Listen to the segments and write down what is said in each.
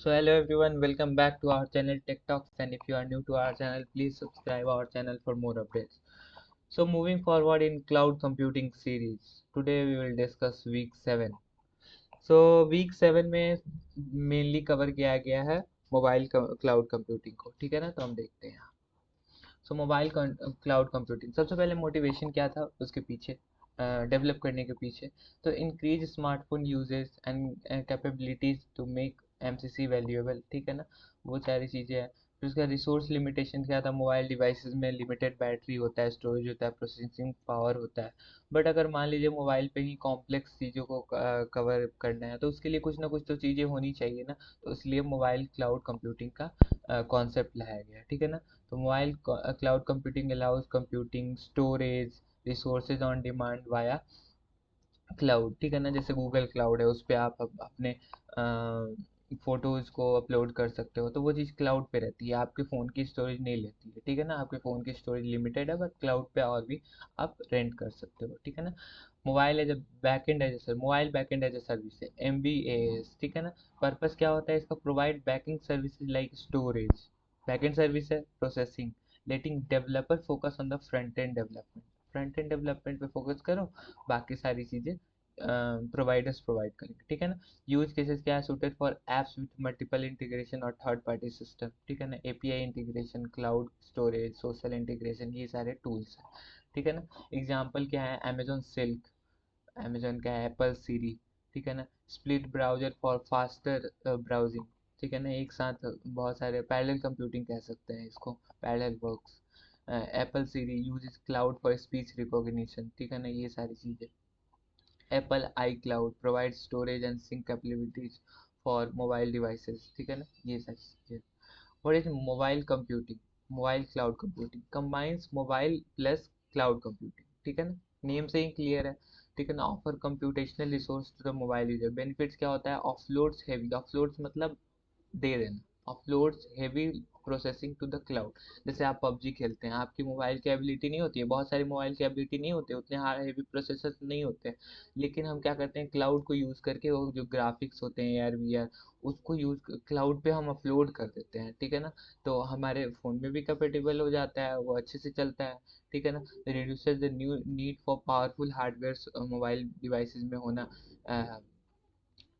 So hello everyone, welcome back to our channel Tech Talks, and if you are new to our channel, please subscribe our channel for more updates. So moving forward in cloud computing series, today we will discuss week 7. So week 7 में mainly cover किया गया है mobile cloud computing को, ठीक है ना। तो हम देखते हैं यहाँ। सो मोबाइल क्लाउड कंप्यूटिंग, सबसे पहले मोटिवेशन क्या था उसके पीछे, डेवलप करने के पीछे। तो increase smartphone uses and capabilities to make MCC valuable, ठीक है ना। वो सारी चीज़ें हैं। फिर उसका रिसोर्स लिमिटेशन क्या था, मोबाइल डिवाइसेस में लिमिटेड बैटरी होता है, स्टोरेज होता है, प्रोसेसिंग पावर होता है। बट अगर मान लीजिए मोबाइल पे ही कॉम्प्लेक्स चीज़ों को कवर करना है तो उसके लिए कुछ ना कुछ तो चीज़ें होनी चाहिए ना। तो इसलिए मोबाइल क्लाउड कंप्यूटिंग का कॉन्सेप्ट लाया गया, ठीक है ना। तो mobile cloud computing allows computing storage resources on demand via cloud, ठीक है ना। जैसे गूगल क्लाउड है, उस पे आप अपने फोटोज़ को अपलोड कर सकते हो, तो वो चीज़ क्लाउड पे रहती है, आपके फ़ोन की स्टोरेज नहीं लेती है, ठीक है ना। आपके फ़ोन की स्टोरेज लिमिटेड है, बट क्लाउड पे और भी आप रेंट कर सकते हो, ठीक है ना। Mobile as a backend as a service, mobile backend as a service है MBAS, ठीक है ना। पर्पस क्या होता है इसका, provide backing services like storage, backend service है, processing, letting developer focus on the front end development, front end development पे फोकस करो, बाकी सारी चीज़ें प्रोवाइडर्स प्रोवाइड करेंगे, ठीक है ना। यूज केसेस क्या है, suited for apps with multiple integration और थर्ड पार्टी सिस्टम, ठीक है ना। API integration, cloud storage, social integration, ये सारे टूल्स हैं, ठीक है ना। एग्जाम्पल क्या है, अमेजोन सिल्क, अमेजोन का एप्पल सीरी, ठीक है ना। Split browser for faster browsing, ठीक है ना। एक साथ बहुत सारे पैरेलल कंप्यूटिंग कह सकते हैं इसको, parallel works. Apple Siri uses cloud for speech recognition, ठीक है ना। ये सारी चीज़ें। Apple iCloud provide storage and sync capabilities for mobile devices, ठीक है ना। ये सारी चीज़ें। What is mobile computing? Mobile cloud computing combines mobile plus cloud computing, ठीक है ना। नेम से ही क्लियर है, ठीक है ना। Offer computational resource to the mobile user, benefits क्या होता है, ऑफलोड्स हैवी, ऑफलोड्स मतलब दे देना, uploads heavy processing to the cloud. जैसे आप पबजी खेलते हैं, आपकी मोबाइल की एबिलिटी नहीं होती है, बहुत सारी मोबाइल की एबिलिटी नहीं होती है, उतने हार्ड हेवी प्रोसेसर नहीं होते हैं। लेकिन हम क्या करते हैं, क्लाउड को यूज़ करके वो जो ग्राफिक्स होते हैं यार VR, उसको यूज़ क्लाउड पे हम अपलोड कर देते हैं, ठीक है ना। तो हमारे फ़ोन में भी कंपेटेबल हो जाता है, वो अच्छे से चलता है, ठीक है ना। Reduces the new need for powerful hardware, mobile devices में होना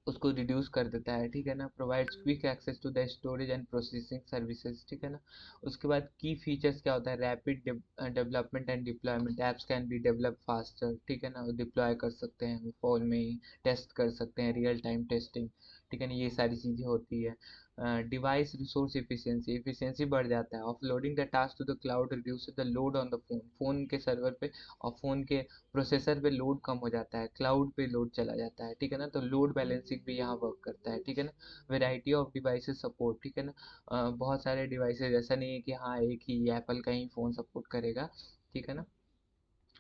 उसको रिड्यूस कर देता है, ठीक है ना। Provides quick access to the storage and processing services, ठीक है ना। उसके बाद की फीचर्स क्या होता है, rapid development and deployment, apps can be develop faster, ठीक है ना। डिप्लॉय कर सकते हैं फ़ोन में ही, टेस्ट कर सकते हैं, रियल टाइम टेस्टिंग, ठीक है ना। ये सारी चीज़ें होती है। डिवाइस रिसोर्स एफिशिएंसी, एफिशिएंसी बढ़ जाता है। Offloading the task to the cloud reduce the load on the phone, phone के सर्वर पे और फ़ोन के प्रोसेसर पे लोड कम हो जाता है, क्लाउड पे लोड चला जाता है, ठीक है ना। तो लोड बैलेंसिंग भी यहाँ वर्क करता है, ठीक है ना। वेराइटी ऑफ डिवाइसेस सपोर्ट, ठीक है ना। बहुत सारे डिवाइसेस, ऐसा नहीं है कि हाँ एक ही एप्पल का ही फ़ोन सपोर्ट करेगा, ठीक है ना।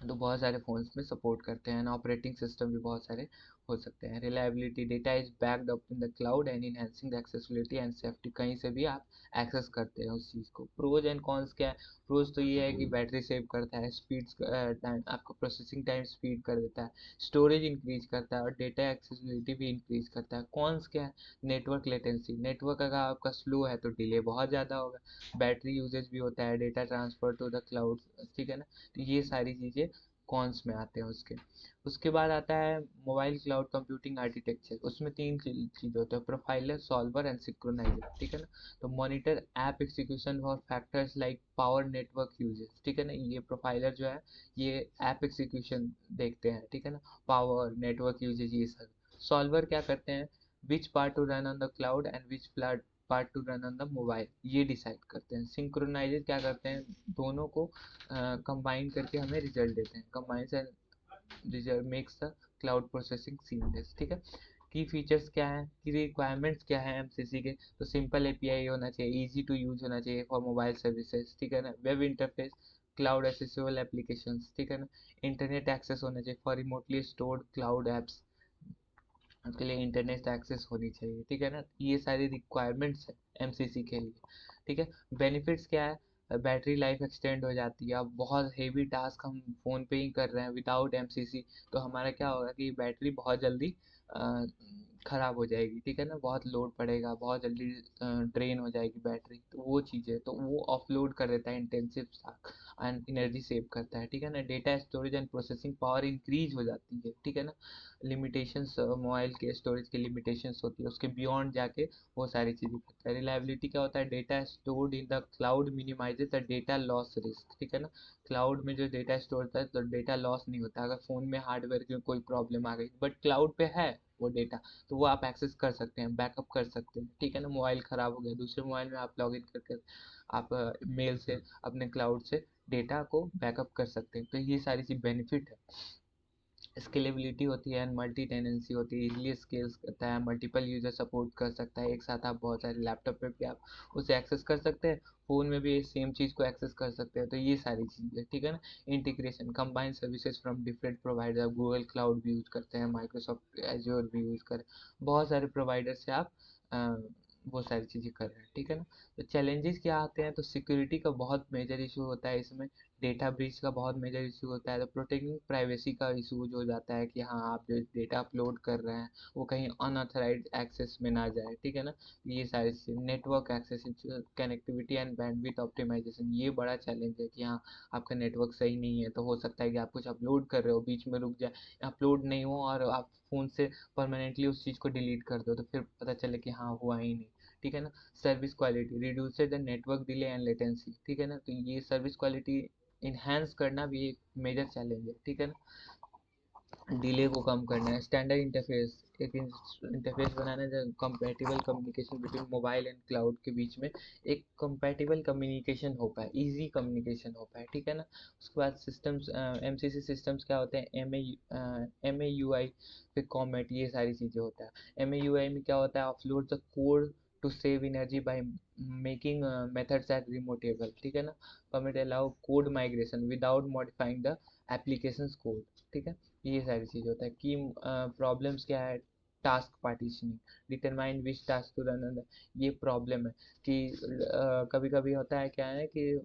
तो बहुत सारे फ़ोन्स में सपोर्ट करते हैं, ऑपरेटिंग सिस्टम भी बहुत सारे हो सकते हैं। Reliability, data is backed up in the cloud and enhancing the accessibility and safety, कहीं से भी आप एक्सेस करते हैं उस चीज़ को। प्रोज एंड कॉन्स क्या है, प्रोज तो ये है कि बैटरी सेव करता है, स्पीड टाइम, आपका प्रोसेसिंग टाइम स्पीड कर देता है, स्टोरेज इंक्रीज करता है और डेटा एक्सेसिबिलिटी भी इंक्रीज करता है। कॉन्स क्या है, नेटवर्क लेटेंसी, नेटवर्क अगर आपका स्लो है तो डिले बहुत ज़्यादा होगा, बैटरी यूजेज भी होता है, data transfer to the cloud, ठीक है ना। तो ये सारी चीज़ें कॉन्स में आते हैं उसके। उसके बाद आता है मोबाइल क्लाउड कंप्यूटिंग आर्किटेक्चर, उसमें तीन चीज़ होते हैं, प्रोफाइलर, सॉल्वर एंड सिंक्रोनाइजर, ठीक है ना। तो monitor app execution for factors like power network uses, ठीक है ना। ये प्रोफाइलर जो है ये ऐप एग्जीक्यूशन देखते हैं, ठीक है ना, पावर नेटवर्क यूजेज ये सब। सॉल्वर क्या करते हैं, which part two run on the cloud and which part two run on the mobile, ये डिसाइड करते हैं। सिंक्रोनाइजर क्या करते हैं, दोनों को कंबाइन करके हमें रिजल्ट देते हैं, combines and result makes the cloud processing seamless, ठीक है। की फीचर्स क्या है, की रिक्वायरमेंट्स क्या है एमसीसी के, तो सिंपल एपीआई होना चाहिए, इजी टू यूज होना चाहिए फॉर मोबाइल सर्विसेज, ठीक है ना। Web interface, cloud accessible applications, ठीक है ना। इंटरनेट एक्सेस होना चाहिए for remotely stored cloud apps, के लिए इंटरनेट एक्सेस होनी चाहिए, ठीक है ना। ये सारी रिक्वायरमेंट्स है एमसीसी के लिए, ठीक है। बेनिफिट्स क्या है, बैटरी लाइफ एक्सटेंड हो जाती है, अब बहुत हेवी टास्क हम फ़ोन पे ही कर रहे हैं विदाउट एमसीसी, तो हमारा क्या होगा कि बैटरी बहुत जल्दी खराब हो जाएगी, ठीक है ना, बहुत लोड पड़ेगा, बहुत जल्दी ड्रेन हो जाएगी बैटरी, तो वो चीज़ है, तो वो ऑफलोड कर देता है intensive task and energy save करता है, ठीक है ना। Data storage and processing power increase हो जाती है, ठीक है ना। लिमिटेशंस, मोबाइल के स्टोरेज की लिमिटेशंस होती है, उसके बियॉन्ड जाके वो सारी चीज़ें करता है। रिलायबिलिटी क्या होता है, data stored in the cloud minimises the data loss risk, ठीक है ना। क्लाउड में जो डेटा स्टोर होता है तो डेटा लॉस नहीं होता, अगर फ़ोन में हार्डवेयर की कोई प्रॉब्लम आ गई, बट क्लाउड पे है वो डेटा, तो वो आप एक्सेस कर सकते हैं, बैकअप कर सकते हैं, ठीक है ना। मोबाइल ख़राब हो गया, दूसरे मोबाइल में आप लॉगिन करके आप मेल से अपने क्लाउड से डेटा को बैकअप कर सकते हैं, तो ये सारी चीज़ बेनिफिट है। स्केलेबिलिटी होती है एंड मल्टी टेनेंसी होती है, इजीली स्केल्स करता है, मल्टीपल यूजर सपोर्ट कर सकता है, एक साथ आप बहुत सारे लैपटॉप पे भी आप उसे एक्सेस कर सकते हैं, फ़ोन में भी सेम चीज़ को एक्सेस कर सकते हैं, तो ये सारी चीज़ें, ठीक है ना। Integration, combine services from different provider, आप गूगल क्लाउड भी यूज़ करते हैं, माइक्रोसॉफ्ट एज्योर भी यूज़ कर, बहुत सारे प्रोवाइडर से आप वो सारी चीज़ें कर रहे हैं, ठीक है ना। तो चैलेंजेस क्या आते हैं, तो सिक्योरिटी का बहुत मेजर इशू होता है इसमें, डेटा ब्रीच का बहुत मेजर इशू होता है, तो प्रोटेक्टिंग प्राइवेसी का इशू जो हो जाता है कि हाँ आप जो डेटा अपलोड कर रहे हैं वो कहीं अनऑथराइज्ड एक्सेस में ना जाए, ठीक है ना। ये सारी चीज़, network access, connectivity and bandwidth optimisation, ये बड़ा चैलेंज है कि हाँ आपका नेटवर्क सही नहीं है, तो हो सकता है कि आप कुछ अपलोड कर रहे हो बीच में रुक जाए, अपलोड नहीं हो और आप फ़ोन से परमानेंटली उस चीज़ को डिलीट कर दो, तो फिर पता चले कि हाँ हुआ ही नहीं, ठीक है ना। Service quality reduced the network delay and latency, ठीक है ना, तो ये सर्विस क्वालिटी इन्हांस करना भी एक मेजर चैलेंज है, ठीक है ना। डिले को कम करना है, स्टैंडर्ड इंटरफेस, एक इंटरफेस बनाना है जो compatible communication between mobile and cloud के बीच में एक कंपैटिबल कम्युनिकेशन हो पाए, इजी कम्युनिकेशन हो पाए, ठीक है ना। उसके बाद सिस्टम्स, एमसीसी सिस्टम्स क्या होते हैं, एम ए यू आई, फिर कॉमेट, ये सारी चीज़ें होता है। एम ए यू आई में क्या होता है, offload the code to save energy by making methods at remotable, ठीक है ना। Commit allow code migration without modifying the applications code, ठीक है। ये सारी चीज़ होता है कि प्रॉब्लम्स क्या है, task partitioning, determine which task to run, ये प्रॉब्लम है कि कभी कभी होता है क्या है कि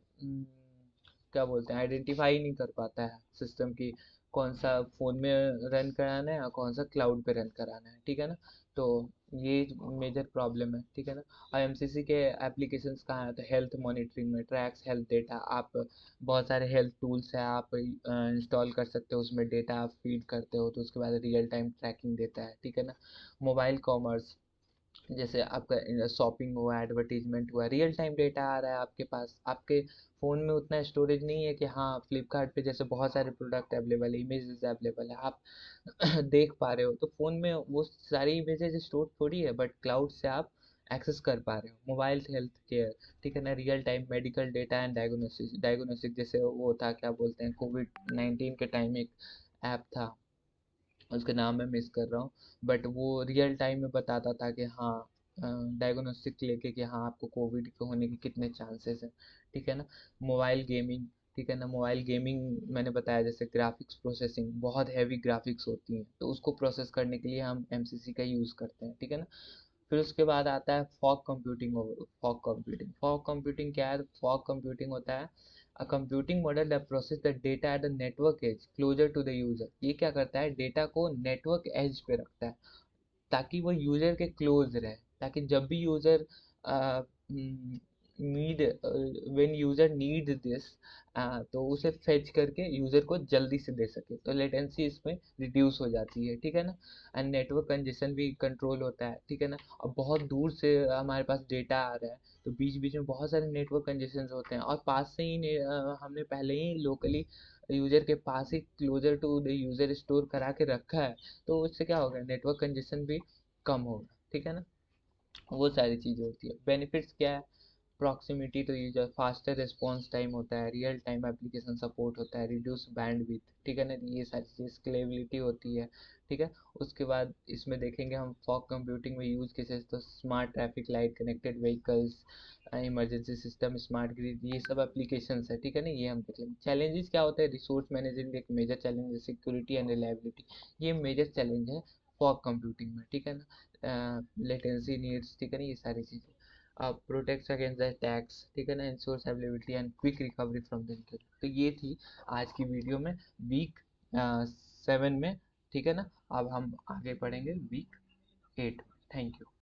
क्या बोलते हैं, आइडेंटिफाई नहीं कर पाता है सिस्टम की कौन सा फ़ोन में रन कराना है और कौन सा क्लाउड पे रन कराना है, ठीक है ना। तो ये मेजर प्रॉब्लम है, ठीक है ना। और एमसीसी के एप्लीकेशंस कहाँ हैं, तो हेल्थ मॉनिटरिंग में, ट्रैक्स हेल्थ डेटा, आप बहुत सारे हेल्थ टूल्स हैं आप इंस्टॉल कर सकते हो, उसमें डेटा आप फीड करते हो तो उसके बाद रियल टाइम ट्रैकिंग देता है, ठीक है ना। मोबाइल कॉमर्स, जैसे आपका शॉपिंग हुआ, एडवर्टीजमेंट हुआ, रियल टाइम डेटा आ रहा है आपके पास, आपके फ़ोन में उतना स्टोरेज नहीं है कि हाँ फ्लिपकार्ट पे जैसे बहुत सारे प्रोडक्ट अवेलेबल है, इमेजेस अवेलेबल है, आप देख पा रहे हो, तो फ़ोन में वो सारी इमेजेस स्टोर थोड़ी है, बट क्लाउड से आप एक्सेस कर पा रहे हो। मोबाइल हेल्थ केयर, ठीक है ना, real time medical data and diagnosis जैसे वो था, क्या बोलते हैं, कोविड 19 के टाइम एक ऐप था, उसका नाम मैं मिस कर रहा हूँ, बट वो रियल टाइम में बताता था कि हाँ डायग्नोस्टिक लेके कि हाँ आपको कोविड के होने के कितने चांसेस हैं, ठीक है ना। मोबाइल गेमिंग, ठीक है ना, मोबाइल गेमिंग मैंने बताया जैसे ग्राफिक्स प्रोसेसिंग, बहुत हैवी ग्राफिक्स होती हैं तो उसको प्रोसेस करने के लिए हम एमसीसी का यूज़ करते हैं, ठीक है ना। फिर उसके बाद आता है फॉग कंप्यूटिंग। फॉग कंप्यूटिंग क्या है, फॉग कंप्यूटिंग होता है a computing model that process the data at the network edge closer to the user. ये क्या करता है, डेटा को नेटवर्क एज पे रखता है ताकि वो यूजर के क्लोज रहे, ताकि जब भी user need when user need this, तो उसे फेच करके यूजर को जल्दी से दे सके, तो लेटेंसी इसमें रिड्यूस हो जाती है, ठीक है ना। एंड नेटवर्क कंजेशन भी कंट्रोल होता है, ठीक है ना। अब बहुत दूर से हमारे पास डेटा आ रहा है तो बीच बीच में बहुत सारे नेटवर्क कंजेशन होते हैं, और पास से ही हमने पहले ही लोकली यूजर के पास ही closer to the user store करा के रखा है, तो उससे क्या होगा, नेटवर्क कंजेशन भी कम होगा, ठीक है ना। वो सारी चीज़ें होती है। बेनिफिट्स क्या है, प्रॉक्सिमिटी तो ये जो फास्टर रिस्पॉन्स टाइम होता है, रियल टाइम एप्लीकेशन सपोर्ट होता है, रिड्यूस बैंडविड्थ, ठीक है ना, ये सारी चीज़, स्केलेबिलिटी होती है, ठीक है। उसके बाद इसमें देखेंगे हम फॉग कंप्यूटिंग में यूज़ केसेस, तो smart traffic light, connected vehicles, emergency system, smart grid, ये सब एप्लीकेशंस है, ठीक है ना, ये हम देखेंगे। चैलेंजेस क्या होता है, रिसोर्स मैनेजमेंट एक मेजर चैलेंज है, सिक्योरिटी एंड रिलायबिलिटी, ये मेजर चैलेंज है फॉग कंप्यूटिंग में, ठीक है ना। लेटेंसी नीड्स, ठीक है ना, ये सारी चीज़ें। प्रोटेक्ट्स अगेंस्ट द टैक्स, ठीक है ना, ensures availability and quick recovery from the injury. तो ये थी आज की वीडियो में वीक 7 में, ठीक है ना। अब हम आगे पढ़ेंगे वीक 8. Thank you.